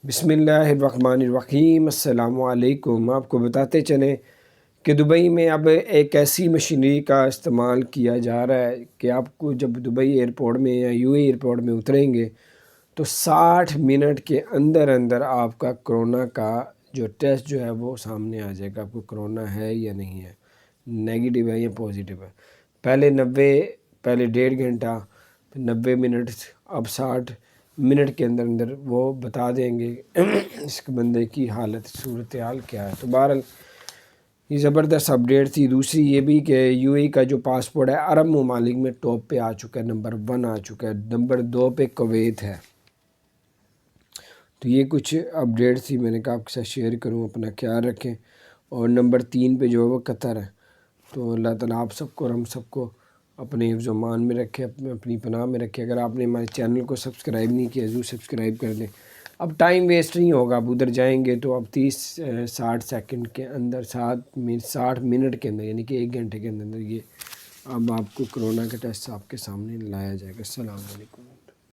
بسم اللہ الرحمن الرحیم۔ السلام علیکم۔ آپ کو بتاتے چلیں کہ دبئی میں اب ایک ایسی مشینری کا استعمال کیا جا رہا ہے کہ آپ کو جب دبئی ایئرپورٹ میں یا یو اے ایئرپورٹ میں اتریں گے تو 60 منٹ کے اندر اندر آپ کا کرونا کا جو ٹیسٹ جو ہے وہ سامنے آ جائے گا، آپ کو کرونا ہے یا نہیں ہے، نیگیٹو ہے یا پازیٹیو ہے۔ پہلے 1.5 گھنٹہ، پھر 90 منٹ، اب 60 منٹ کے اندر اندر وہ بتا دیں گے اس بندے کی حالت صورتحال کیا ہے۔ تو بہرحال یہ زبردست اپڈیٹ تھی۔ دوسری یہ بھی کہ یو اے کا جو پاسپورٹ ہے عرب ممالک میں ٹاپ پہ آ چکا ہے، نمبر 1 آ چکا ہے، نمبر 2 پہ کویت ہے۔ تو یہ کچھ اپڈیٹ تھی، میں نے کہا آپ کے ساتھ شیئر کروں، اپنا خیال رکھیں۔ اور نمبر 3 پہ جو ہے وہ قطر ہے۔ تو اللہ تعالیٰ آپ سب کو اور ہم سب کو اپنے حفظ و امان میں رکھے، اپنی پناہ میں رکھے۔ اگر آپ نے ہمارے چینل کو سبسکرائب نہیں کیا ضرور سبسکرائب کر دیں۔ اب ٹائم ویسٹ نہیں ہوگا، اب ادھر جائیں گے تو اب 60 سیکنڈ کے اندر 60 منٹ کے اندر، یعنی کہ 1 گھنٹے کے اندر یہ اب آپ کو کرونا کا ٹیسٹ آپ کے سامنے لایا جائے گا۔ السلام علیکم۔